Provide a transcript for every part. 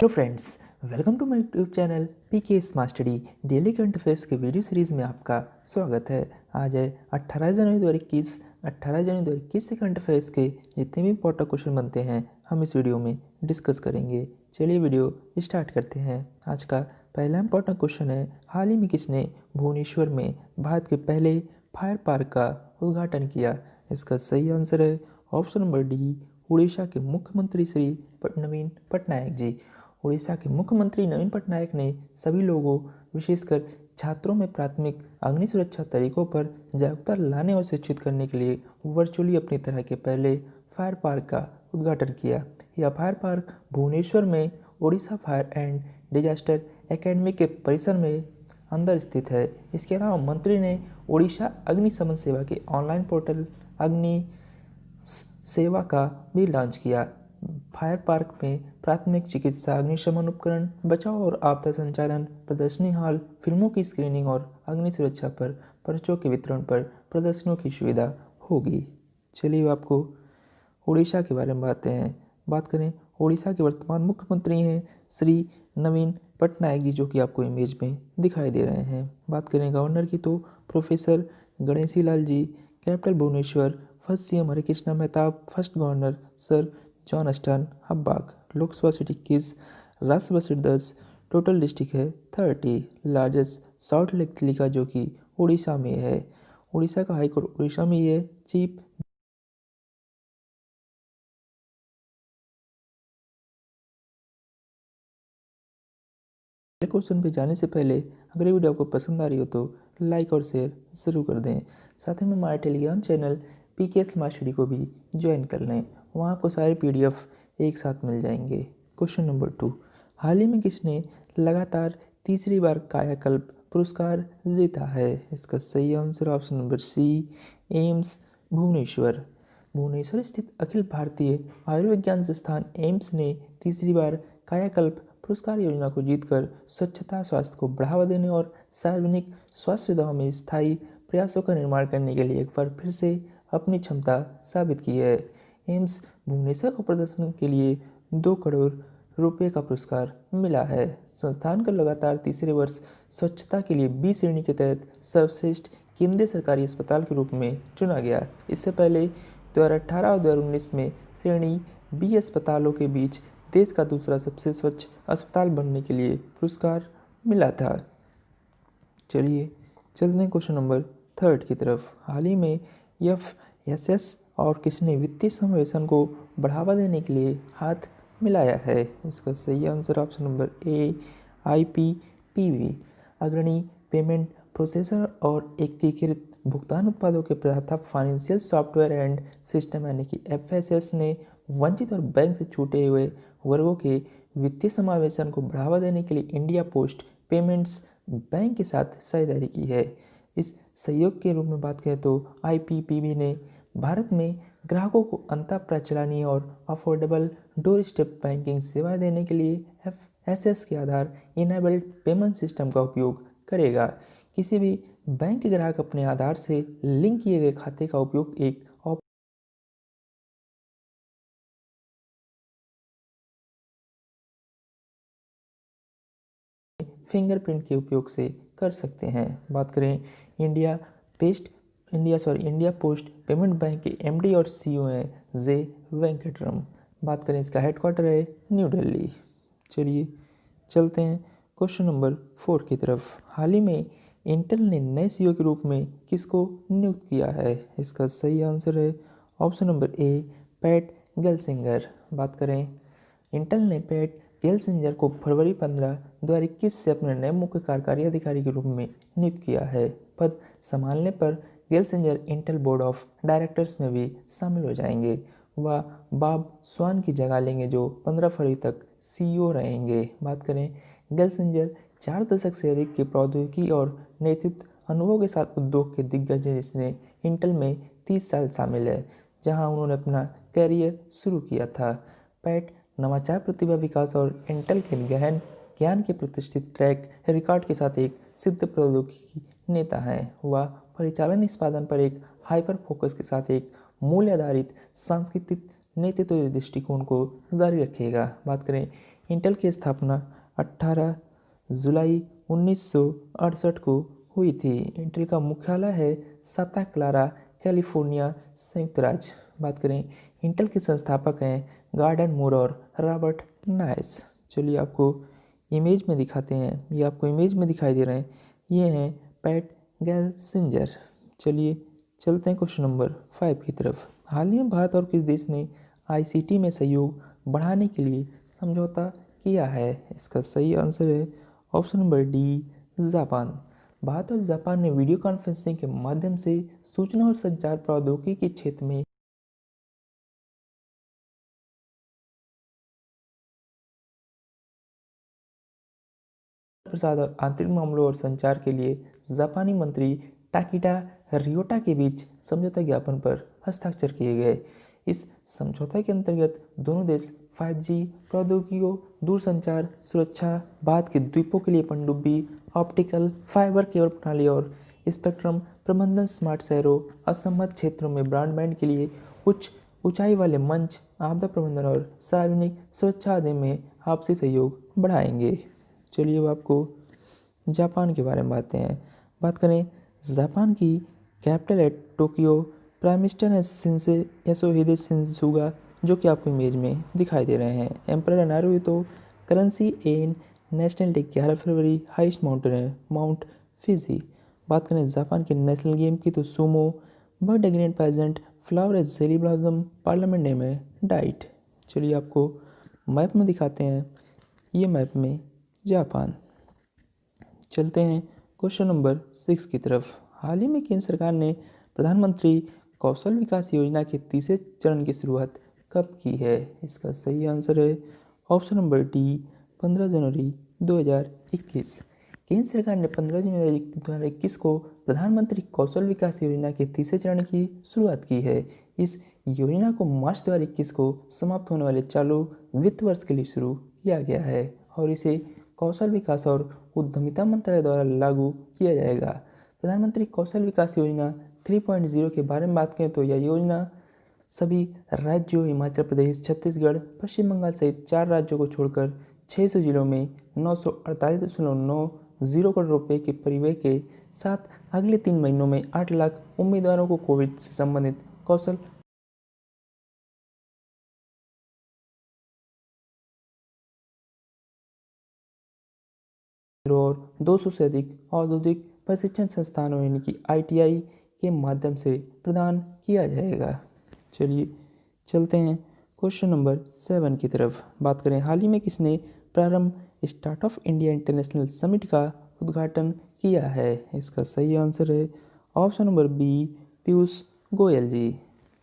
Hello friends, welcome to my YouTube channel PK smart study daily current affairs के video series में आपका स्वागत है। आज है 18 जनवरी 2021। 18 जनवरी 2021 से करंट अफेयर्स के जितने भी इंपॉर्टेंट क्वेश्चन बनते हैं हम इस वीडियो में डिस्कस करेंगे। चलिए वीडियो स्टार्ट करते हैं। आज का पहला इंपॉर्टेंट क्वेश्चन है, हाल ही में किसने भुवनेश्वर में भारत के पहले फायर पार्क का उद्घाटन किया? इसका सही आंसर है ऑप्शन नंबर डी, उड़ीसा के मुख्यमंत्री श्री नवीन पटनायक जी। उड़ीसा के मुख्यमंत्री नवीन पटनायक ने सभी लोगों, विशेषकर छात्रों में प्राथमिक अग्नि सुरक्षा तरीकों पर जागरूकता लाने और शिक्षित करने के लिए वर्चुअली अपनी तरह के पहले फायर पार्क का उद्घाटन किया। यह फायर पार्क भुवनेश्वर में Orissa fire and disaster academy के परिसर में अंदर स्थित है। इसके अलावा मंत्री ने उड़ीसा अग्निशमन सेवा के ऑनलाइन पोर्टल अग्नि सेवा का भी लॉन्च किया। फायर पार्क में प्राथमिक चिकित्सा, अग्निशमन उपकरण, बचाव और आपदा संचालन, प्रदर्शनी हॉल, फिल्मों की स्क्रीनिंग और अग्नि सुरक्षा पर पर्चों के वितरण पर प्रदर्शनियों की सुविधा होगी। चलिए आपको उड़ीसा के बारे में बात करें। उड़ीसा के वर्तमान मुख्यमंत्री हैं श्री नवीन पटनायक जी, जो कि आपको इमेज में दिखाई दे रहे हैं। बात करें गवर्नर की तो professor Ganeshi Lal ji. Capital Bhubaneswar. First CM Harekrushna Mahtab. First governor sir John Austin Hubback. Lok Sabha seat 21, Rajya Sabha seat 10। Total district है 30। लार्जेस्ट सॉल्ट लेक चिलिका, जो कि उड़ीसा में है। उड़ीसा का हाईकोर्ट उड़ीसा में ही है। चीफ क्वेश्चन पे जाने से पहले अगर ये वीडियो आपको पसंद आ रही हो तो लाइक और शेयर ज़रूर कर दें। साथ ही में हमारे Telegram channel PK smart study को भी ज्वाइन कर लें। वहाँ आपको सारे पीडीएफ एक साथ मिल जाएंगे। क्वेश्चन नंबर 2, हाल ही में किसने लगातार तीसरी बार कायाकल्प पुरस्कार जीता है? इसका सही answer option number C, AIIMS Bhubaneswar. Bhubaneswar स्थित अखिल भारतीय आयुर्विज्ञान संस्थान एम्स ने तीसरी बार कायाकल्प पुरस्कार योजना को जीतकर स्वच्छता, स्वास्थ्य को बढ़ावा देने और सार्वजनिक स्वास्थ्य सुविधाओं में स्थायी प्रयासों का निर्माण करने के लिए एक बार फिर से अपनी क्षमता साबित की है। एम्स भुवनेश्वर को प्रदर्शन के लिए 2 करोड़ रुपए का पुरस्कार मिला है। संस्थान का लगातार तीसरे वर्ष स्वच्छता के लिए बी श्रेणी के तहत सर्वश्रेष्ठ केंद्रीय सरकारी अस्पताल के रूप में चुना गया। इससे पहले 2018 और 2019 में श्रेणी बी अस्पतालों के बीच देश का दूसरा सबसे स्वच्छ अस्पताल बनने के लिए पुरस्कार मिला था। चलिए चलते हैं क्वेश्चन नंबर 3 की तरफ। हाल ही में एफएसएस और किसने वित्तीय समावेशन को बढ़ावा देने के लिए हाथ मिलाया है? इसका सही answer option number A, IPPB. अग्रणी पेमेंट प्रोसेसर और एकीकृत भुगतान उत्पादों के प्रदाता फाइनेंशियल सॉफ्टवेयर एंड सिस्टम यानी कि एफएसएस ने वंचित और बैंक से छूटे हुए वर्गों के वित्तीय समावेशन को बढ़ावा देने के लिए इंडिया पोस्ट पेमेंट्स बैंक के साथ साझेदारी की है। इस सहयोग के रूप में बात करें तो आईपीपीबी ने भारत में ग्राहकों को अंतर प्रचलनीय और अफोर्डेबल डोर स्टेप बैंकिंग सेवाएं देने के लिए एफएसएस के आधार इनेबल्ड पेमेंट सिस्टम का उपयोग करेगा। किसी भी बैंक के ग्राहक अपने आधार से लिंक किए गए खाते का उपयोग एक फिंगरप्रिंट के उपयोग से कर सकते हैं। बात करें इंडिया पोस्ट पेमेंट बैंक के एमडी और सीईओ हैं जे वेंकटरम। बात करें इसका हेडक्वार्टर है न्यू दिल्ली। चलिए चलते हैं क्वेश्चन नंबर 4 की तरफ। हाल ही में इंटेल ने नए सीईओ के रूप में किसको नियुक्त किया है? इसका सही आंसर है ऑप्शन नंबर ए, पैट गेल्सिंगर। बात करें इंटेल ने पैट गेल्सिंजर को फरवरी 15, 2021 से अपने नए मुख्य कार्यकारी अधिकारी के रूप में नियुक्त किया है। पद संभालने पर गेल्सिंजर इंटेल बोर्ड ऑफ डायरेक्टर्स में भी शामिल हो जाएंगे। वह बॉब स्वान की जगह लेंगे, जो 15 फरवरी तक सीईओ रहेंगे। बात करें गेल्सिंजर 4 दशक से अधिक के प्रौद्योगिकी और नेतृत्व अनुभव के साथ उद्योग के दिग्गज हैं, जिसने इंटेल में 30 साल शामिल है, जहां उन्होंने अपना कैरियर शुरू किया था। पैट नवाचार, प्रतिभा विकास और इंटेल के गहन ज्ञान के प्रतिष्ठित ट्रैक रिकॉर्ड के साथ एक सिद्ध प्रौद्योगिकी नेता हैं। वह परिचालन निष्पादन पर एक हाइपर फोकस के साथ एक मूल्य आधारित सांस्कृतिक नेतृत्व दृष्टिकोण को जारी रखेगा। बात करें इंटेल की स्थापना 18 जुलाई 1968 को हुई थी। इंटेल का मुख्यालय है सांता क्लारा, कैलिफोर्निया, संयुक्त राज्य। बात करें इंटेल के संस्थापक हैं गॉर्डन मूर और रॉबर्ट नाइस। चलिए आपको इमेज में दिखाते हैं, ये आपको इमेज में दिखाई दे रहे हैं, ये हैं पैट गेल्सिंजर। चलिए चलते हैं क्वेश्चन नंबर 5 की तरफ। हाल ही में भारत और किस देश ने आईसीटी में सहयोग बढ़ाने के लिए समझौता किया है? इसका सही आंसर है option number D, Japan. Bharat और जापान ने वीडियो कॉन्फ्रेंसिंग के माध्यम से सूचना और संचार प्रौद्योगिकी के क्षेत्र में प्रसाद और आंतरिक मामलों और संचार के लिए जापानी मंत्री टाकिटा रियोटा के बीच समझौता ज्ञापन पर हस्ताक्षर किए गए। इस समझौते के अंतर्गत दोनों देश 5G प्रौद्योगिकियों, दूरसंचार सुरक्षा, भारत के द्वीपों के लिए पनडुब्बी, ऑप्टिकल फाइबर केबल प्रणाली और स्पेक्ट्रम प्रबंधन, स्मार्ट शहरों, असंबद्ध क्षेत्रों में ब्रॉडबैंड के लिए उच्च ऊंचाई वाले मंच, आपदा प्रबंधन और सार्वजनिक सुरक्षा आदि में आपसी सहयोग बढ़ाएंगे। चलिए अब आपको जापान के बारे में बात करें। जापान की कैपिटल है टोक्यो, प्राइम मिनिस्टर है शिंजे योशिहिदे सुगा, जो कि आपको इमेज में दिखाई दे रहे हैं। Emperor Naruhito, currency yen, national day 11 फरवरी, हाईएस्ट माउंटेन है माउंट फिजी। बात करें जापान के नेशनल गेम की तो sumo, bird green pheasant, flower है जेली ब्लॉसम, पार्लियामेंट नेम है डाइट। चलिए आपको मैप में दिखाते हैं, ये मैप में जापान। चलते हैं क्वेश्चन नंबर 6 की तरफ। हाल ही में केंद्र सरकार ने प्रधानमंत्री कौशल विकास योजना के तीसरे चरण की शुरुआत कब की है? इसका सही आंसर है ऑप्शन नंबर डी, 15 जनवरी 2021। केंद्र सरकार ने 15 जनवरी 2021 को प्रधानमंत्री कौशल विकास योजना के तीसरे चरण की शुरुआत की है। इस योजना को मार्च 2021 को समाप्त होने वाले चालू वित्त वर्ष के लिए शुरू किया गया है और इसे कौशल विकास और उद्यमिता मंत्रालय द्वारा लागू किया जाएगा। प्रधानमंत्री कौशल विकास योजना 3.0 के बारे में बात करें तो यह योजना सभी राज्यों हिमाचल प्रदेश, छत्तीसगढ़, पश्चिम बंगाल सहित 4 राज्यों को छोड़कर 600 जिलों में 948.90 करोड़ रुपए के परिव्यय के साथ अगले 3 महीनों में 8 लाख उम्मीदवारों को कोविड से संबंधित कौशल और 200 से अधिक औद्योगिक प्रशिक्षण संस्थानों यानी कि ITI के माध्यम से प्रदान किया जाएगा। चलिए चलते हैं क्वेश्चन नंबर 7 की तरफ। बात करें हाल ही में किसने प्रारंभ स्टार्टअप इंडिया इंटरनेशनल समिट का उद्घाटन किया है? इसका सही आंसर है option number B, Piyush Goyal ji.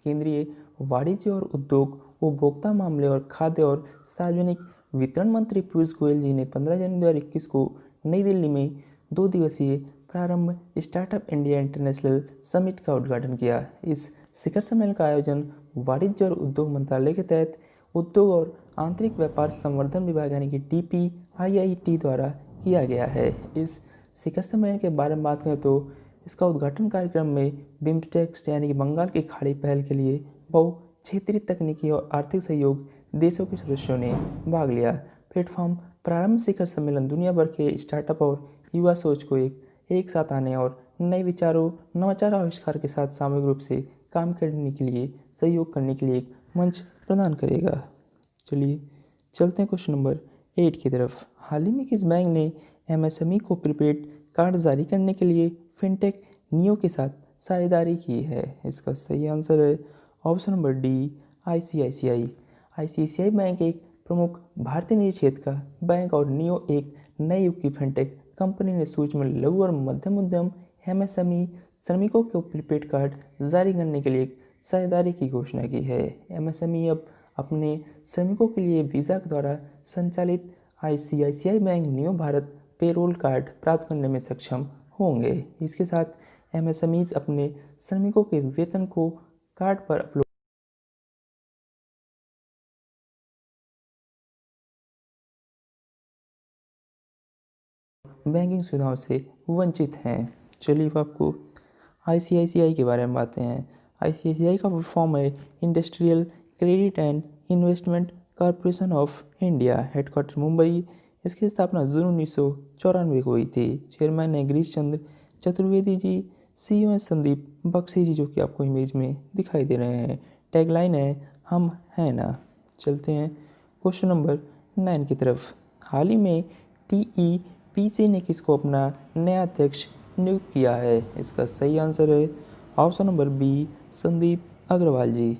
केंद्रीय वाणिज्य और उद्योग, उपभोक्ता मामले और खाद्य और सार्वजनिक वितरण मंत्री पीयूष गोयल जी ने 15 जनवरी 2021 को नई दिल्ली में 2 दिवसीय प्रारंभ स्टार्टअप इंडिया इंटरनेशनल समिट का उद्घाटन किया। इस शिखर सम्मेलन का आयोजन वाणिज्य और उद्योग मंत्रालय के तहत उद्योग और आंतरिक व्यापार संवर्धन विभाग यानी कि DPIIT द्वारा किया गया है। इस शिखर सम्मेलन के बारे में बात करें तो इसका उद्घाटन कार्यक्रम में बिम्स्टेक्स यानी कि बंगाल की खाड़ी पहल के लिए बहु क्षेत्रीय तकनीकी और आर्थिक सहयोग देशों के सदस्यों ने भाग लिया। प्लेटफॉर्म प्रारंभ शिखर सम्मेलन दुनिया भर के स्टार्टअप और युवा सोच को एक साथ आने और नए विचारों, नवाचार आविष्कार के साथ सामूहिक रूप से काम करने के लिए सहयोग करने के लिए एक मंच प्रदान करेगा। चलिए चलते हैं क्वेश्चन नंबर 8 की तरफ। हाल ही में किस बैंक ने MSME को प्रीपेड कार्ड जारी करने के लिए फिनटेक नियो के साथ साझेदारी की है? इसका सही आंसर है option number D, ICICI। ICICI bank एक प्रमुख भारतीय निजी क्षेत्र का बैंक और नियो एक नए युग की फिनटेक कंपनी ने सूक्ष्म, लघु और मध्यम उद्यम MSME श्रमिकों को प्रीपेड कार्ड जारी करने के लिए साझेदारी की घोषणा की है। MSME अब अपने श्रमिकों के लिए वीज़ा द्वारा संचालित ICICI bank neo Bharat payroll card प्राप्त करने में सक्षम होंगे। इसके साथ MSMEs अपने श्रमिकों के वेतन को कार्ड पर अपलोड बैंकिंग सुविधाओं से वंचित हैं। चलिए अब आपको ICICI के बारे में बातें हैं। ICICI का फुल फॉर्म है industrial credit and investment corporation of India, headquarter Mumbai. इसकी स्थापना जून 1994 को हुई थी। चेयरमैन है गिरीश चंद्र चतुर्वेदी जी। सीईओ है संदीप बख्शी जी, जो कि आपको इमेज में दिखाई दे रहे हैं। टैगलाइन है हम हैं ना। चलते हैं क्वेश्चन नंबर 9 की तरफ। हाल ही में टीईपीसी ने किसको अपना नया अध्यक्ष नियुक्त किया है? इसका सही आंसर है option number B, Sandeep Agarwal ji.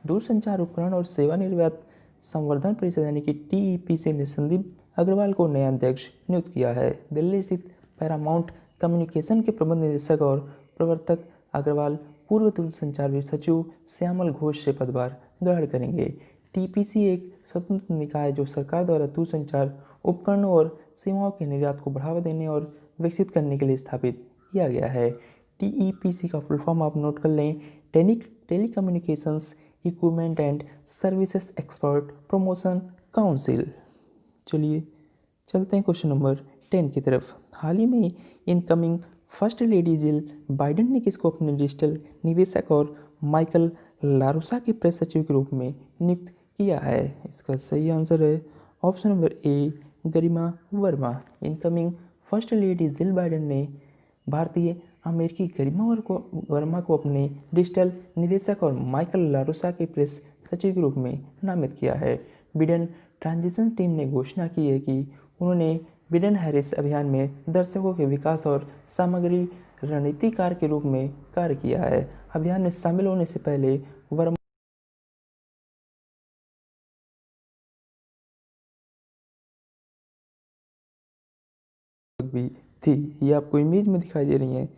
दूरसंचार उपकरण और सेवा निर्यात संवर्धन परिषद यानी कि टीईपीसी ने संदीप अग्रवाल को नया अध्यक्ष नियुक्त किया है। दिल्ली स्थित पैरामाउंट कम्युनिकेशन के प्रबंध निदेशक और प्रवर्तक अग्रवाल पूर्व दूरसंचार सचिव श्यामल घोष से पदभार ग्रहण करेंगे। टीपीसी एक स्वतंत्र निकाय है जो सरकार द्वारा दूरसंचार उपकरणों और सेवाओं के निर्यात को बढ़ावा देने और विकसित करने के लिए स्थापित किया गया है। टीईपीसी का फुल फॉर्म आप नोट कर लें, telecommunications equipment and services expert promotion council. चलिए चलते हैं क्वेश्चन नंबर 10 की तरफ। हाल ही में incoming first lady Jill Biden ने किसको अपने डिजिटल निवेशक और माइकल लारोसा के प्रेस सचिव के रूप में नियुक्त किया है? इसका सही आंसर है option number A, Garima Verma. Incoming first lady Jill Biden ने भारतीय अमेरिकी गरिमा वर्मा को अपने डिजिटल निदेशक और माइकल लारोसा के प्रेस सचिव के रूप में नामित किया है। बिडेन ट्रांजिशन टीम ने घोषणा की है कि उन्होंने बिडेन हैरिस अभियान में दर्शकों के विकास और सामग्री रणनीतिकार के रूप में कार्य किया है। अभियान में शामिल होने से पहले वर्मा भी थी। ये आपको इमेज में दिखाई दे रही हैं,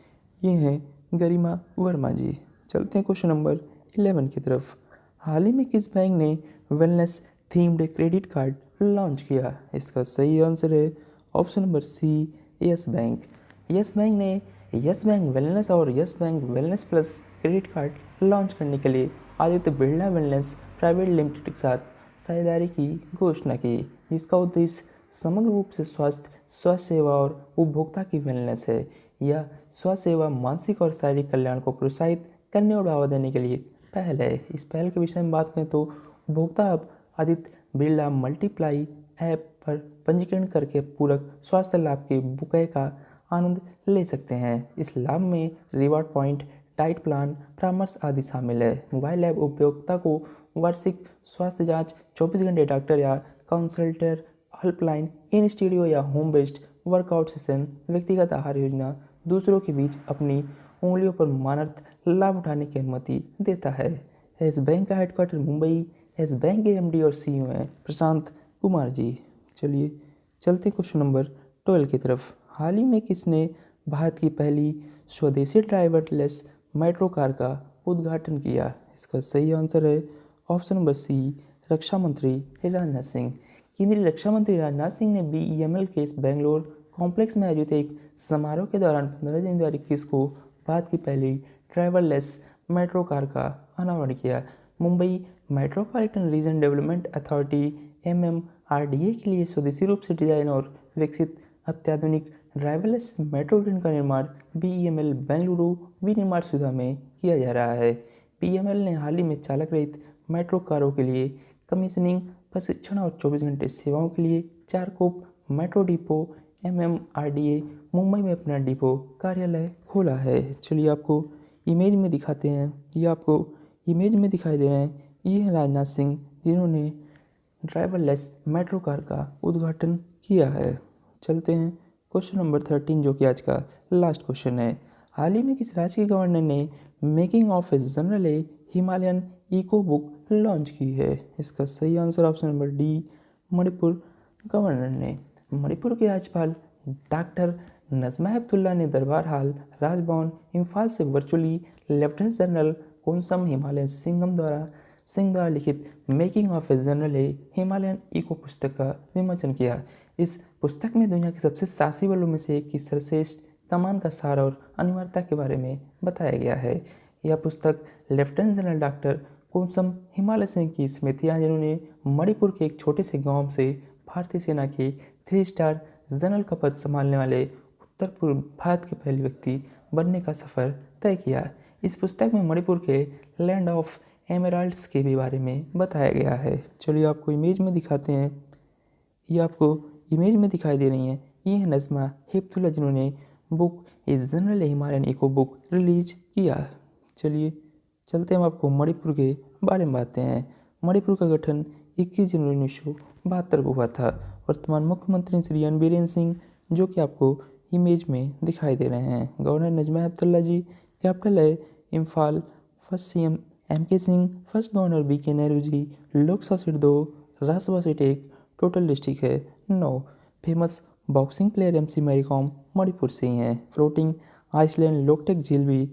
ये हैं गरिमा वर्मा जी। चलते हैं क्वेश्चन नंबर 11 की तरफ। हाल ही में किस बैंक ने wellness themed credit card launch किया? इसका सही आंसर है option number C, Yes Bank. Yes Bank ने यस बैंक वेलनेस और Yes Bank wellness plus credit card launch करने के लिए Aditya Birla wellness private limited के साथ साझेदारी की घोषणा की, जिसका उद्देश्य समग्र रूप से स्वास्थ्य सेवा और उपभोक्ता की वेलनेस है। यह स्वास्थ्य सेवा मानसिक और शारीरिक कल्याण को प्रोत्साहित करने और बढ़ावा देने के लिए पहल है। इस पहल के विषय में बात करें तो उपभोक्ता अब आदित्य बिरला मल्टीप्लाई ऐप पर पंजीकरण करके पूरक स्वास्थ्य लाभ के बुके का आनंद ले सकते हैं। इस लाभ में रिवॉर्ड पॉइंट, डाइट प्लान, परामर्श आदि शामिल है। मोबाइल ऐप उपभोक्ता को वार्षिक स्वास्थ्य जांच, 24 घंटे डॉक्टर या काउंसलर हेल्पलाइन, इन स्टूडियो या होम बेस्ड वर्कआउट सेशन, व्यक्तिगत आहार योजना, दूसरों के बीच अपनी उंगलियों पर मानर्थ लाभ उठाने की अनुमति देता है। यस बैंक का हेडक्वार्टर मुंबई। यस बैंक के एमडी और सीईओ हैं प्रशांत कुमार जी। चलिए चलते क्वेश्चन नंबर 12 की तरफ। हाल ही में किसने भारत की पहली स्वदेशी ड्राइवरलेस मेट्रो कार का उद्घाटन किया? इसका सही आंसर है ऑप्शन नंबर सी, रक्षा मंत्री राजनाथ सिंह। केंद्रीय रक्षा मंत्री राजनाथ सिंह ने बीईएमएल के बेंगलोर कॉम्प्लेक्स में आयोजित एक समारोह के दौरान 15 जनवरी 2021 को भारत की पहली ड्राइवरलेस मेट्रो कार का अनावरण किया। Mumbai metropolitan region development authority MMRDA के लिए स्वदेशी रूप से डिजाइन और विकसित अत्याधुनिक ड्राइवरलेस मेट्रो ट्रेन का निर्माण बीईएमएल बेंगलुरु विनिर्माण सुविधा में किया जा रहा है। बीईएमएल ने हाल ही में चालक रहित मेट्रो कारों के लिए कमीशनिंग, प्रशिक्षण और 24 घंटे सेवाओं के लिए Charkop metro depot MMRDA Mumbai में अपना डिपो कार्यालय खोला है। चलिए आपको इमेज में दिखाते हैं, ये आपको इमेज में दिखाई दे रहे हैं, ये हैं राजनाथ सिंह जिन्होंने ड्राइवरलेस मेट्रो कार का उद्घाटन किया है। चलते हैं क्वेश्चन नंबर 13 जो कि आज का लास्ट क्वेश्चन है। हाल ही में किस राज्य के गवर्नर ने making of a general a Himalayan eco book launch की है? इसका सही answer option number D, Manipur governor ने। मणिपुर के राज्यपाल डॉक्टर नजमा हेपतुल्ला ने दरबार हाल राजभवन इम्फाल से virtually lieutenant general Konsam Himalayan Singh द्वारा लिखित making of a general a Himalayan echo पुस्तक का विमोचन किया। इस पुस्तक में दुनिया के सबसे साहसी बलों में से एक की सर्वश्रेष्ठ कमान का सार और अनिवार्यता के बारे में बताया गया है। यह पुस्तक lieutenant general doctor Konsam Himalay Singh की स्मृतियाँ, जिन्होंने मणिपुर के एक छोटे से गांव से भारतीय सेना के 3 स्टार जनरल का पद संभालने वाले उत्तर पूर्व भारत के पहले व्यक्ति बनने का सफ़र तय किया। इस पुस्तक में मणिपुर के लैंड ऑफ एमराल्ड्स के भी बारे में बताया गया है। चलिए आपको इमेज में दिखाते हैं। ये आपको इमेज में दिखाई दे रही हैं, ये है नज़मा हेपतुल्ला जिन्होंने book a general Himalayan eco book release किया। चलिए चलते हम आपको मणिपुर के बारे में बताते हैं। मणिपुर का गठन 21 जनवरी 1972 को हुआ था। वर्तमान मुख्यमंत्री श्री एन बीरेन सिंह, जो कि आपको इमेज में दिखाई दे रहे हैं। गवर्नर नजमा हेपतुल्ला जी। कैपिटल है Imphal. First CM MK Singh. First governor BK Nehru ji. Lok Sabha seat 2, Rajya Sabha seat 1। Total district है 9। Famous boxing player MC Mary Kom Manipur से ही हैं। फ्लोटिंग आइसलैंड लोकटेक झील भी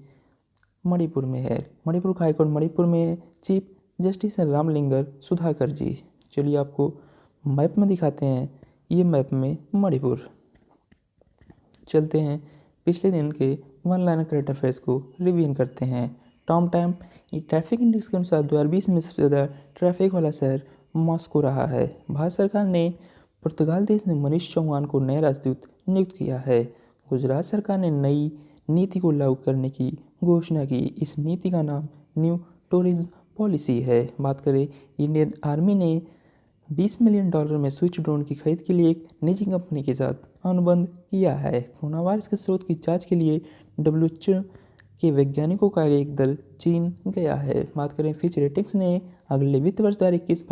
मणिपुर में है। मणिपुर का हाईकोर्ट मणिपुर में है। चीफ जस्टिस है रामलिंगर सुधाकर जी। चलिए आपको मैप में दिखाते हैं। ये मैप में मणिपुर। चलते हैं पिछले दिन के वन लाइन करंट अफेयर्स को रिवीन करते हैं। टॉम टाइम ट्रैफिक इंडेक्स के अनुसार 2020 में सबसे ज़्यादा ट्रैफिक वाला शहर मॉस्को रहा है। भारत सरकार ने पुर्तगाल देश में मनीष चौहान को नया राजदूत नियुक्त किया है। गुजरात सरकार ने नई नीति को लागू करने की घोषणा की। इस नीति का नाम न्यू टूरिज्म पॉलिसी है। बात करें इंडियन आर्मी ने $20 मिलियन में स्विच ड्रोन की खरीद के लिए एक निजी कंपनी के साथ अनुबंध किया है। कोरोना वायरस के स्रोत की जांच के लिए WHO के वैज्ञानिकों का एक दल चीन गया है। बात करें फिच रेटिंग्स ने अगले वित्त वर्ष 2021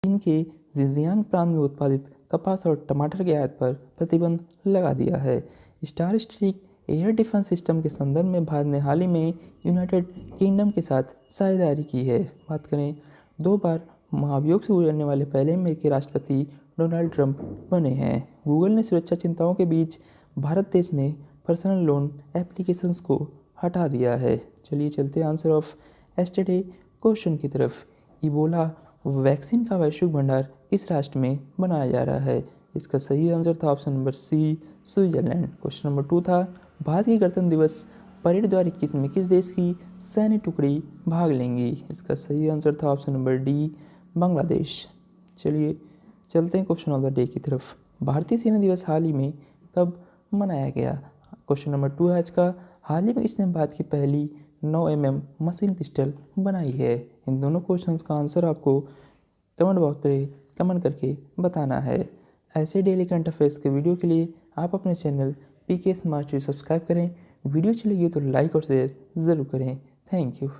चीन के जिंजियांग प्रांत में उत्पादित कपास और टमाटर के आयात पर प्रतिबंध लगा दिया है। Star streak air defence system के संदर्भ में भारत ने हाल ही में यूनाइटेड किंगडम के साथ साझेदारी की है। बात करें 2 बार महाभियोग से गुजरने वाले पहले अमेरिकी राष्ट्रपति डोनाल्ड ट्रंप बने हैं। गूगल ने सुरक्षा चिंताओं के बीच भारत देश में पर्सनल लोन एप्लीकेशंस को हटा दिया है। चलिए चलते हैं आंसर ऑफ एस्टरडे क्वेश्चन की तरफ। इबोला वैक्सीन का वैश्विक भंडार किस राष्ट्र में बनाया जा रहा है? इसका सही आंसर था option number C, Switzerland. Question number 2 था भारत के गणतंत्र दिवस परेड 2021 में किस देश की सैन्य टुकड़ी भाग लेंगी? इसका सही आंसर था ऑप्शन नंबर डी, बांग्लादेश। चलिए चलते हैं क्वेश्चन ऑफ द डे की तरफ। भारतीय सेना दिवस हाल ही में कब मनाया गया? क्वेश्चन नंबर 2 है आज का। हाल ही में किसने भारत की पहली 9mm मशीन पिस्टल बनाई है? इन दोनों क्वेश्चंस का आंसर आपको कमेंट बॉक्स में कमेंट करके बताना है। ऐसे डेली करंट अफेयर्स के वीडियो के लिए आप अपने चैनल PK स्मार्ट सब्सक्राइब करें। वीडियो अच्छी लगी तो लाइक और शेयर ज़रूर करें। Thank you.